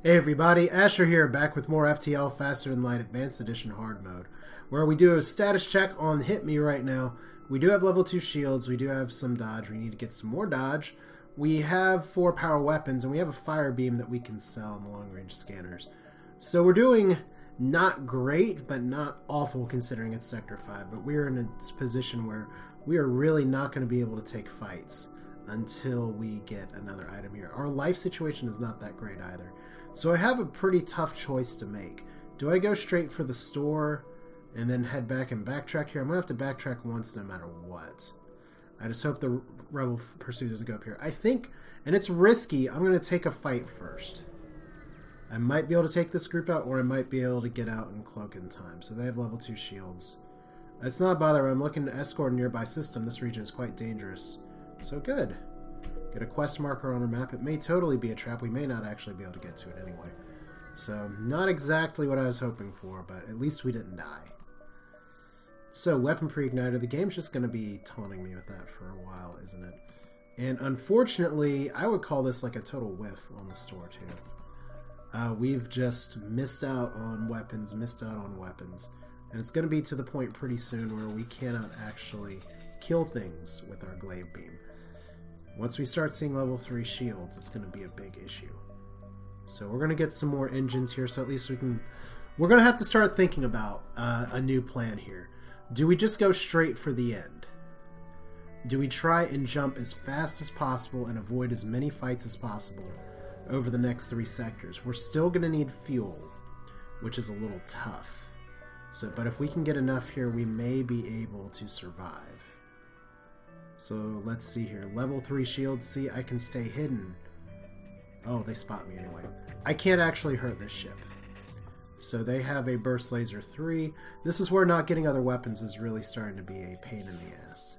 Hey everybody, Asher here, back with more FTL Faster Than Light Advanced Edition Hard Mode, where we do a status check on Hit Me right now. We do have level 2 shields, we do have some dodge, we need to get some more dodge. We have 4 power weapons, and we have a fire beam that we can sell in the long range scanners. So we're doing not great, but not awful considering it's Sector 5, but we're in a position where we are really not going to be able to take fights until we get another item here. Our life situation is not that great either. So I have a pretty tough choice to make. Do I go straight for the store and then head back and backtrack here? I'm going to have to backtrack once no matter what. I just hope the Rebel Pursuit doesn't go up here. I think, and it's risky, I'm going to take a fight first. I might be able to take this group out, or I might be able to get out and cloak in time. So they have level 2 shields. It's not a bother. I'm looking to escort a nearby system. This region is quite dangerous. So good. Get a quest marker on our map. It may totally be a trap. We may not actually be able to get to it anyway. So, not exactly what I was hoping for, but at least we didn't die. So, weapon pre-igniter. The game's just going to be taunting me with that for a while, isn't it? And unfortunately, I would call this like a total whiff on the store, too. We've just missed out on weapons, and it's going to be to the point pretty soon where we cannot actually kill things with our glaive beam. Once we start seeing level 3 shields, it's going to be a big issue. So we're going to get some more engines here, so at least we can... We're going to have to start thinking about a new plan here. Do we just go straight for the end? Do we try and jump as fast as possible and avoid as many fights as possible over the next 3 sectors? We're still going to need fuel, which is a little tough. But if we can get enough here, we may be able to survive. So let's see here. Level 3 shields. See, I can stay hidden. Oh, they spot me anyway. I can't actually hurt this ship. So they have a burst laser 3. This is where not getting other weapons is really starting to be a pain in the ass.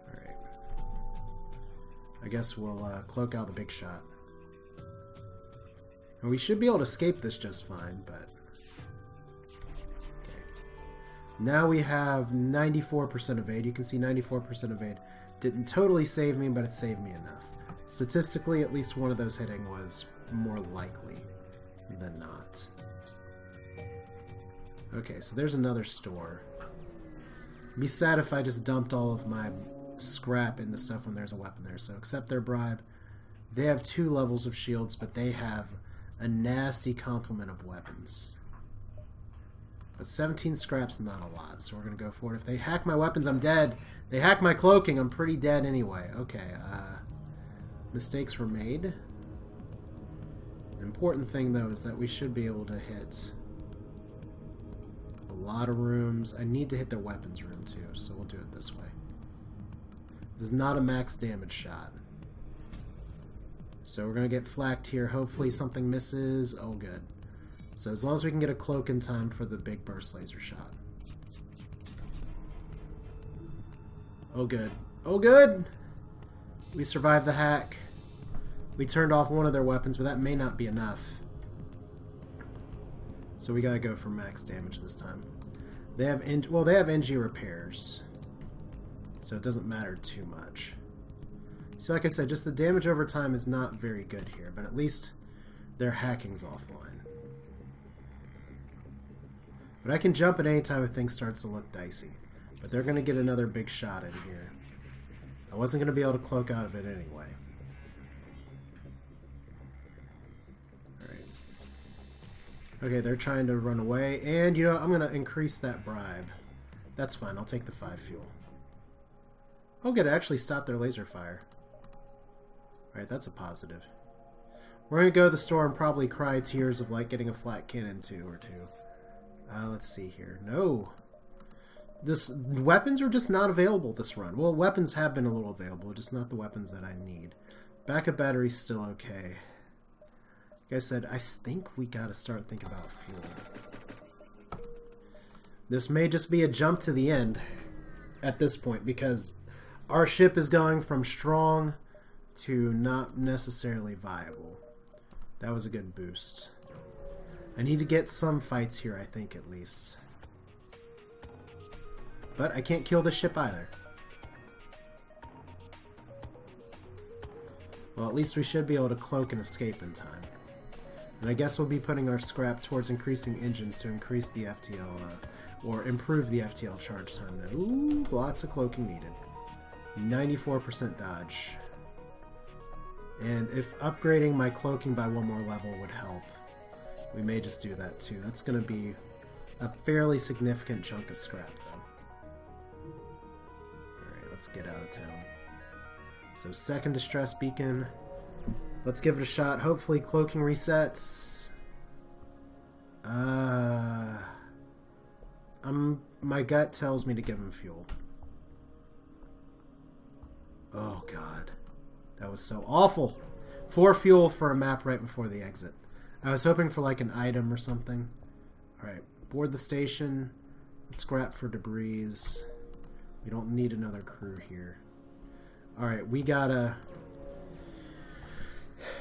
Alright. I guess we'll cloak out the big shot. And we should be able to escape this just fine, but... Now we have 94% evade. You can see 94% evade. Didn't totally save me, but it saved me enough. Statistically, at least one of those hitting was more likely than not. Okay, so there's another store. I'd be sad if I just dumped all of my scrap into stuff when there's a weapon there. So accept their bribe. They have 2 levels of shields, but they have a nasty complement of weapons. But 17 scraps not a lot, so we're going to go for it. If they hack my weapons, I'm dead. They hack my cloaking, I'm pretty dead anyway. Okay, mistakes were made. The important thing, though, is that we should be able to hit a lot of rooms. I need to hit their weapons room, too, so we'll do it this way. This is not a max damage shot. So we're going to get flacked here. Hopefully something misses. Oh, good. So as long as we can get a cloak in time for the big burst laser shot. Oh good. Oh good! We survived the hack. We turned off one of their weapons, but that may not be enough. So we gotta go for max damage this time. They have NG repairs. So it doesn't matter too much. So like I said, just the damage over time is not very good here, but at least their hacking's offline. But I can jump at any time if things starts to look dicey. But they're going to get another big shot in here. I wasn't going to be able to cloak out of it anyway. Alright. Okay, they're trying to run away. And, you know, I'm going to increase that bribe. That's fine. I'll take the 5 fuel. Oh, good. I actually stopped their laser fire. Alright, that's a positive. We're going to go to the store and probably cry tears of, like, getting a flat cannon or two. Let's see here. No. Weapons are just not available this run. Well, weapons have been a little available, just not the weapons that I need. Backup battery's still okay. Like I said, I think we gotta start thinking about fuel. This may just be a jump to the end at this point, because our ship is going from strong to not necessarily viable. That was a good boost. I need to get some fights here, I think, at least. But I can't kill the ship either. Well, at least we should be able to cloak and escape in time. And I guess we'll be putting our scrap towards increasing engines to increase the FTL, or improve the FTL charge time. Ooh, lots of cloaking needed. 94% dodge. And if upgrading my cloaking by one more level would help, we may just do that too. That's going to be a fairly significant chunk of scrap, though. Alright, let's get out of town. So, second distress beacon. Let's give it a shot. Hopefully cloaking resets. My gut tells me to give him fuel. Oh god. That was so awful. 4 fuel for a map right before the exit. I was hoping for like an item or something. Alright, board the station. Let's scrap for debris. We don't need another crew here. Alright, we gotta...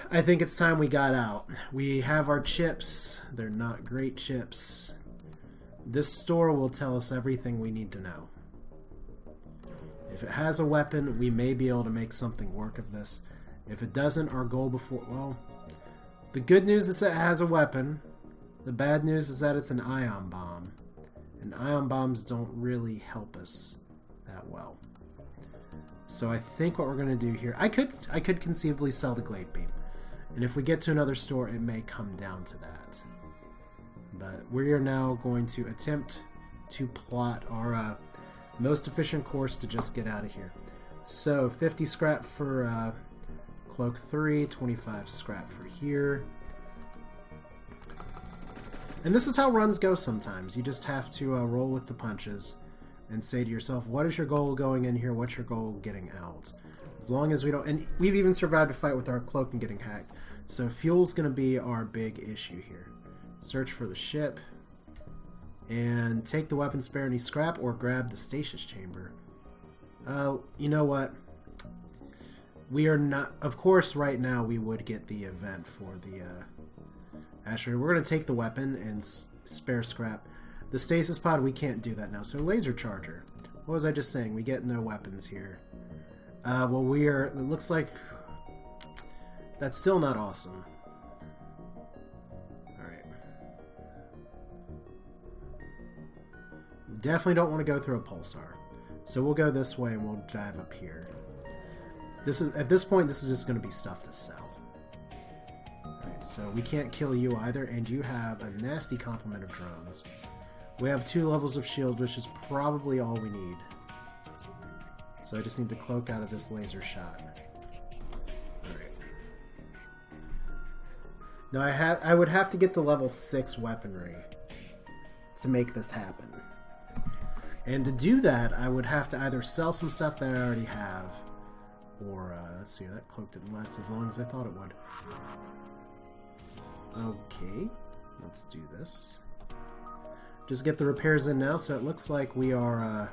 I think it's time we got out. We have our chips. They're not great chips. This store will tell us everything we need to know. If it has a weapon, we may be able to make something work of this. If it doesn't, our goal before... Well, the good news is that it has a weapon. The bad news is that it's an ion bomb. And ion bombs don't really help us that well. So I think what we're going to do here... I could conceivably sell the glade beam. And if we get to another store, it may come down to that. But we are now going to attempt to plot our most efficient course to just get out of here. So 50 scrap for cloak 3, 25 scrap for here. And this is how runs go sometimes. You just have to roll with the punches and say to yourself, what is your goal going in here? What's your goal getting out? As long as we don't... And we've even survived a fight with our cloak and getting hacked. So fuel's going to be our big issue here. Search for the ship. And take the weapon spare any scrap or grab the stasis chamber. You know what? We are not... Of course, right now we would get the event for the asteroid. We're going to take the weapon and spare scrap. The stasis pod, we can't do that now. So laser charger. What was I just saying? We get no weapons here. Well, we are... It looks like... That's still not awesome. Alright. Definitely don't want to go through a pulsar. So we'll go this way and we'll dive up here. This is, at this point, this is just going to be stuff to sell. Alright, so we can't kill you either, and you have a nasty complement of drones. We have 2 levels of shield, which is probably all we need. So I just need to cloak out of this laser shot. Alright. Now I would have to get to level 6 weaponry to make this happen. And to do that, I would have to either sell some stuff that I already have, or, let's see, that cloak didn't last as long as I thought it would. Okay, let's do this. Just get the repairs in now, so it looks like we are,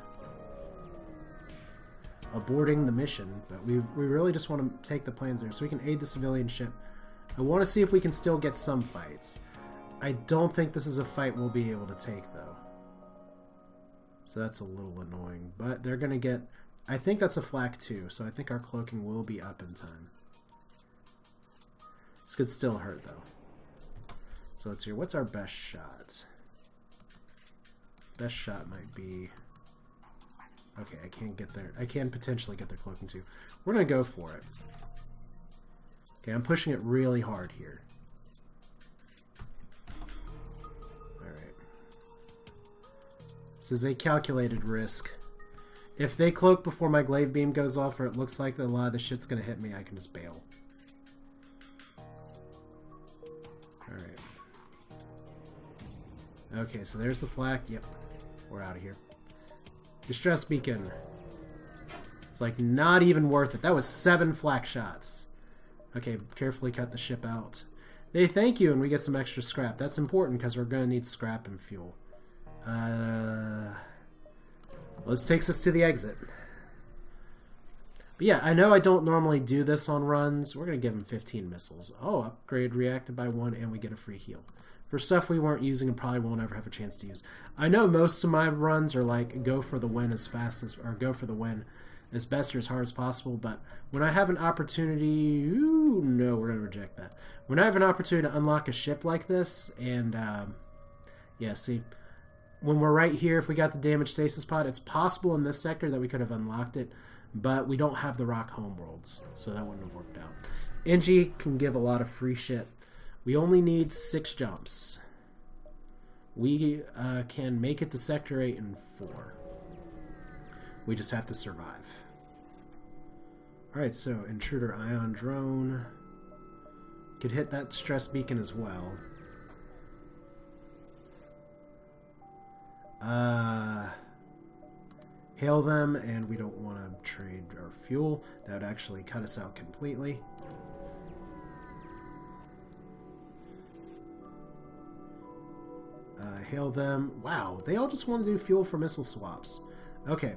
aborting the mission, but we really just want to take the planes there so we can aid the civilian ship. I want to see if we can still get some fights. I don't think this is a fight we'll be able to take, though. So that's a little annoying, but they're going to get... I think that's a flak too, so I think our cloaking will be up in time. This could still hurt, though. So let's see, what's our best shot? Best shot might be... Okay, I can't get there. I can potentially get their cloaking too. We're going to go for it. Okay, I'm pushing it really hard here. Alright. This is a calculated risk. If they cloak before my glaive beam goes off, or it looks like a lot of the shit's going to hit me, I can just bail. Alright. Okay, so there's the flak. Yep. We're out of here. Distress beacon. It's like not even worth it. That was 7 flak shots. Okay, carefully cut the ship out. They thank you and we get some extra scrap. That's important because we're going to need scrap and fuel. Well, this takes us to the exit. But yeah, I know I don't normally do this on runs. We're going to give them 15 missiles. Oh, upgrade reacted by 1 and we get a free heal. For stuff we weren't using and probably won't ever have a chance to use. I know most of my runs are like go for the win as fast as, or go for the win as best or as hard as possible. But when I have an opportunity... Ooh, no, we're going to reject that. When I have an opportunity to unlock a ship like this, and... yeah, see... When we're right here, if we got the damaged stasis pod, it's possible in this sector that we could have unlocked it, but we don't have the rock homeworlds, so that wouldn't have worked out. NG can give a lot of free shit. We only need 6 jumps. We can make it to Sector 8 in 4. We just have to survive. Alright, so Intruder Ion Drone. Could hit that distress beacon as well. Hail them, and we don't want to trade our fuel. That would actually cut us out completely. Hail them. Wow, they all just want to do fuel for missile swaps. Okay.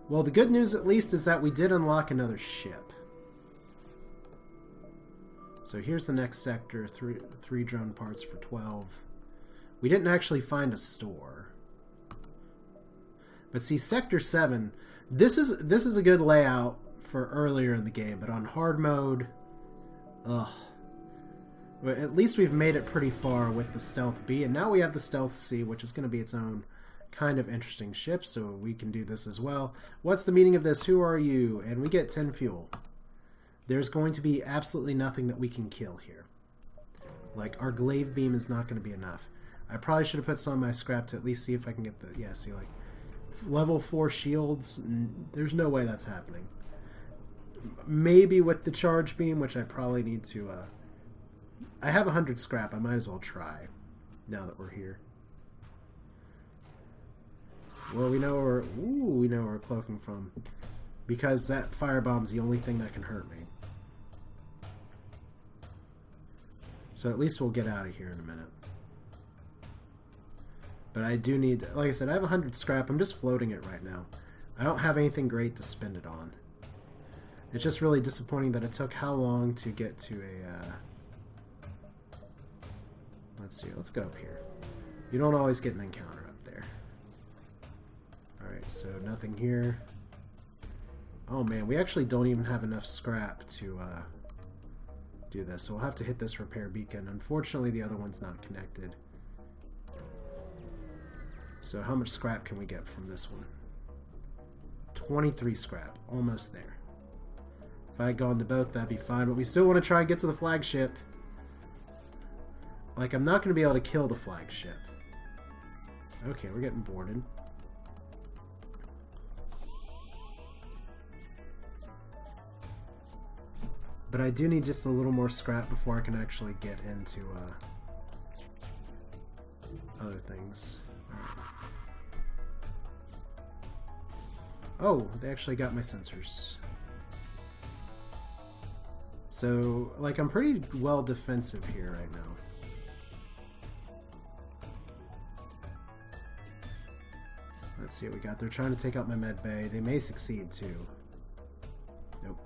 Well, the good news at least is that we did unlock another ship. So here's the next sector. Three drone parts for 12. We didn't actually find a store. But see, Sector 7, this is a good layout for earlier in the game, but on hard mode, ugh. But at least we've made it pretty far with the Stealth B, and now we have the Stealth C, which is going to be its own kind of interesting ship, so we can do this as well. What's the meaning of this? Who are you? And we get 10 fuel. There's going to be absolutely nothing that we can kill here. Like, our glaive beam is not going to be enough. I probably should have put some of my scrap to at least see if I can get the... Yeah, see, like... Level 4 shields, there's no way that's happening. Maybe with the charge beam, which I probably need to... I have 100 scrap, I might as well try, now that we're here. Well, we know where... Ooh, we know where we're cloaking from. Because that firebomb's the only thing that can hurt me. So at least we'll get out of here in a minute. But I do need, like I said, I have 100 scrap. I'm just floating it right now. I don't have anything great to spend it on. It's just really disappointing that it took how long to get to a, let's see, let's go up here. You don't always get an encounter up there. Alright, so nothing here. Oh man, we actually don't even have enough scrap to do this. So we'll have to hit this repair beacon. Unfortunately, the other one's not connected. So how much scrap can we get from this one? 23 scrap. Almost there. If I had gone to both, that'd be fine. But we still want to try and get to the flagship. Like, I'm not going to be able to kill the flagship. Okay, we're getting boarded. But I do need just a little more scrap before I can actually get into other things. Oh, they actually got my sensors. So, like, I'm pretty well defensive here right now. Let's see what we got. They're trying to take out my med bay. They may succeed, too. Nope.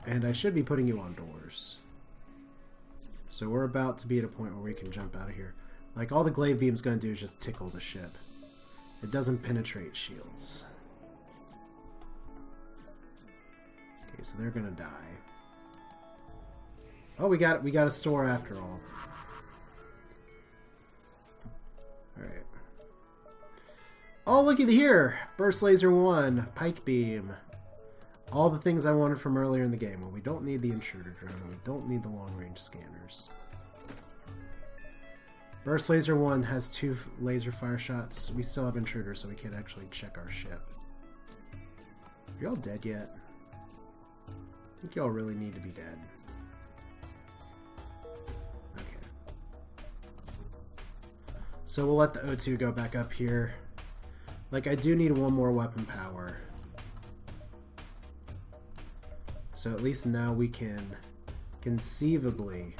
And I should be putting you on doors. So we're about to be at a point where we can jump out of here. Like, all the glaive beam's going to do is just tickle the ship. It doesn't penetrate shields. Okay, so they're gonna die. Oh, we got a store after all. Alright. Oh, looky here! Burst Laser 1, Pike Beam. All the things I wanted from earlier in the game. Well, we don't need the Intruder Drone, we don't need the long-range scanners. Burst Laser 1 has 2 laser fire shots. We still have Intruders, so we can't actually check our ship. Are y'all dead yet? I think y'all really need to be dead. Okay. So we'll let the O2 go back up here. Like, I do need one more weapon power. So at least now we can conceivably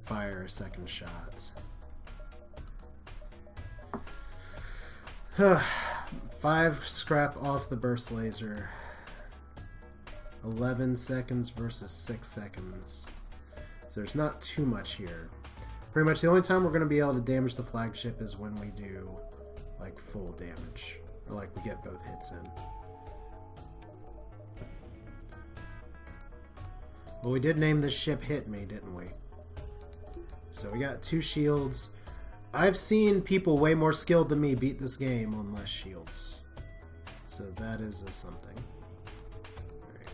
fire a second shot. 5 scrap off the burst laser. 11 seconds versus 6 seconds. So there's not too much here. Pretty much the only time we're going to be able to damage the flagship is when we do, like, full damage. Or, like, we get both hits in. Well, we did name this ship Hit Me, didn't we? So we got 2 shields. I've seen people way more skilled than me beat this game on less shields. So that is something. Alright.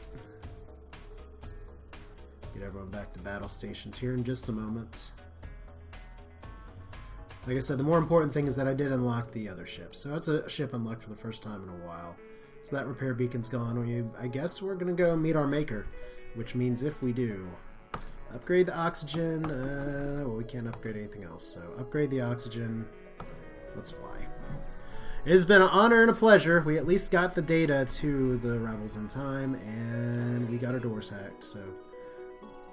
Get everyone back to battle stations here in just a moment. Like I said, the more important thing is that I did unlock the other ship. So that's a ship unlocked for the first time in a while. So that repair beacon's gone. I guess we're going to go meet our maker. Which means if we do, upgrade the oxygen. Well, we can't upgrade anything else. So upgrade the oxygen. Let's fly. It has been an honor and a pleasure. We at least got the data to the rebels in time. And we got our doors hacked. So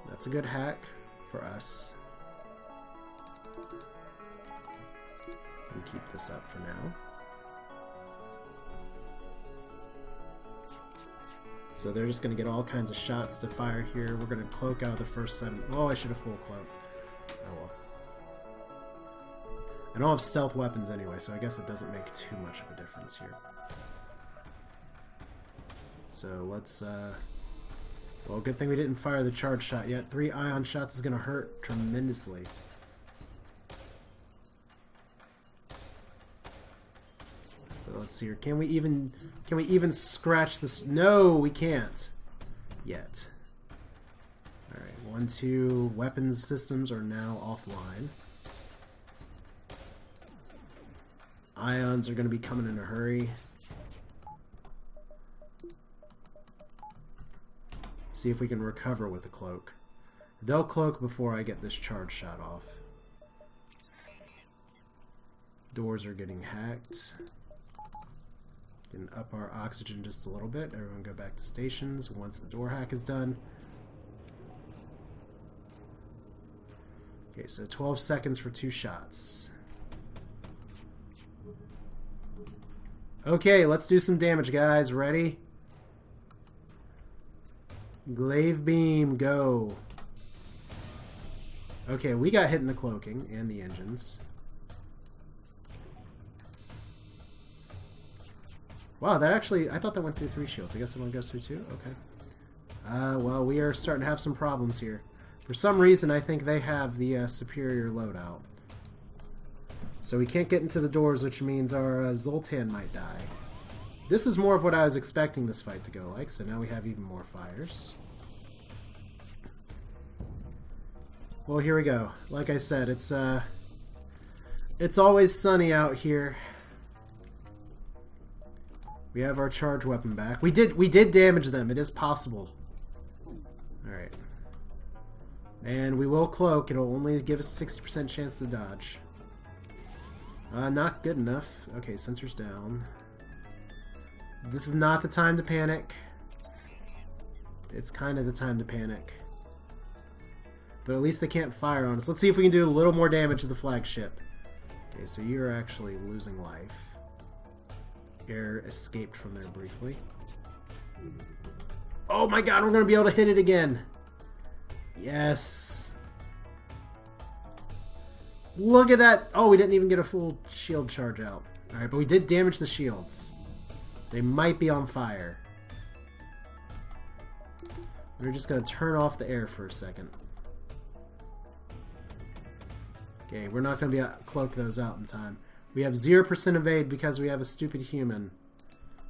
that's a good hack for us. We'll keep this up for now. So they're just going to get all kinds of shots to fire here. We're going to cloak out of the first 7. Oh, I should have full cloaked. Oh well. I don't have stealth weapons anyway, so I guess it doesn't make too much of a difference here. So let's, well, good thing we didn't fire the charge shot yet. 3 ion shots is going to hurt tremendously. So let's see here. Can we even scratch this? No, we can't yet. All right, 1, 2 weapons systems are now offline. Ions are going to be coming in a hurry. See if we can recover with the cloak. They'll cloak before I get this charge shot off. Doors are getting hacked. Can up our oxygen just a little bit. Everyone go back to stations once the door hack is done. Okay, so 12 seconds for 2 shots. Okay, let's do some damage, guys. Ready? Glaive beam, go. Okay, we got hit in the cloaking and the engines. Wow, that actually, I thought that went through 3 shields. I guess it only goes through 2? Okay. Well, we are starting to have some problems here. For some reason, I think they have the superior loadout. So we can't get into the doors, which means our Zoltan might die. This is more of what I was expecting this fight to go like, so now we have even more fires. Well, here we go. Like I said, it's always sunny out here. We have our charge weapon back. We did damage them. It is possible. Alright. And we will cloak. It'll only give us a 60% chance to dodge. Not good enough. Okay, sensors down. This is not the time to panic. It's kind of the time to panic. But at least they can't fire on us. Let's see if we can do a little more damage to the flagship. Okay, so you're actually losing life. Air escaped from there briefly. Oh my god, we're going to be able to hit it again. Yes. Look at that. Oh, we didn't even get a full shield charge out. Alright, but we did damage the shields. They might be on fire. We're just going to turn off the air for a second. Okay, we're not going to be able to cloak those out in time. We have 0% evade because we have a stupid human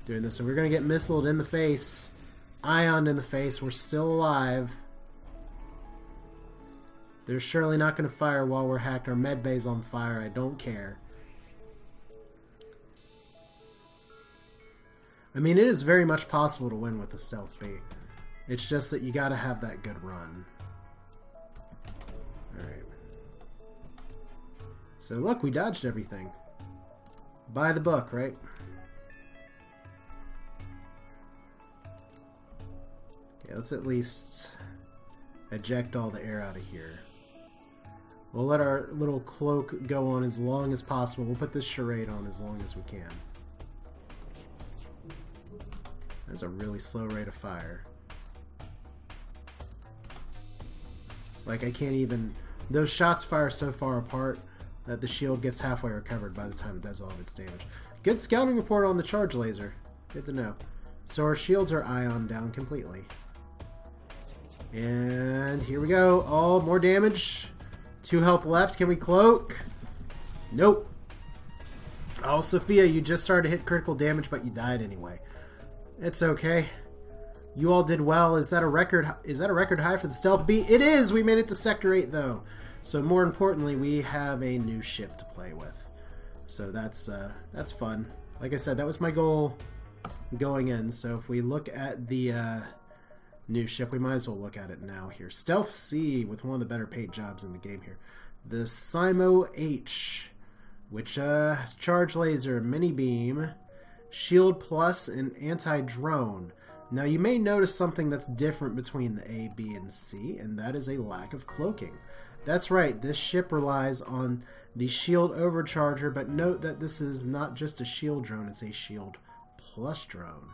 doing this. So we're going to get missiled in the face. Ioned in the face. We're still alive. They're surely not going to fire while we're hacked. Our med bay's on fire. I don't care. I mean, it is very much possible to win with the stealth bait. It's just that you got to have that good run. Alright. So look, we dodged everything. By the book, right? Okay, let's at least eject all the air out of here. We'll let our little cloak go on as long as possible. We'll put this charade on as long as we can. That's a really slow rate of fire. Like, I can't even... Those shots fire so far apart that the shield gets halfway recovered by the time it does all of its damage. Good scouting report on the charge laser. Good to know. So our shields are ion down completely. And here we go. Oh, more damage. 2 health left. Can we cloak? Nope. Oh, Sophia, you just started to hit critical damage, but you died anyway. It's okay. You all did well. Is that a record? Is that a record high for the stealth bee? It is. We made it to Sector 8, though. So more importantly, we have a new ship to play with. So that's fun. Like I said, that was my goal going in. So if we look at the new ship, we might as well look at it now here. Stealth C with one of the better paint jobs in the game here. The Simo H, which charge laser, mini beam, shield plus, and anti-drone. Now you may notice something that's different between the A, B, and C, and that is a lack of cloaking. That's right, this ship relies on the shield overcharger, but note that this is not just a shield drone, it's a shield plus drone.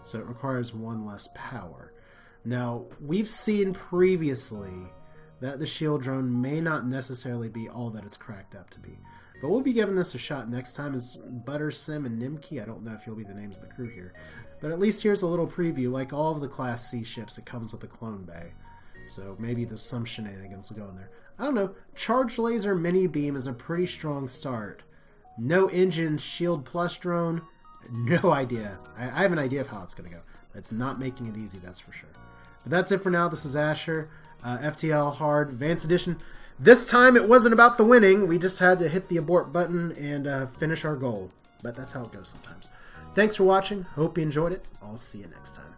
So it requires 1 less power. Now, we've seen previously that the shield drone may not necessarily be all that it's cracked up to be. But we'll be giving this a shot next time as Butter, Sim, and Nimki. I don't know if you'll be the names of the crew here. But at least here's a little preview. Like all of the Class C ships, it comes with a clone bay. So maybe there's some shenanigans will go in there. I don't know. Charge laser mini beam is a pretty strong start. No engine shield plus drone. No idea. I have an idea of how it's going to go. It's not making it easy, that's for sure. But that's it for now. This is Asher. FTL Hard Advanced Edition. This time it wasn't about the winning. We just had to hit the abort button and finish our goal. But that's how it goes sometimes. Thanks for watching. Hope you enjoyed it. I'll see you next time.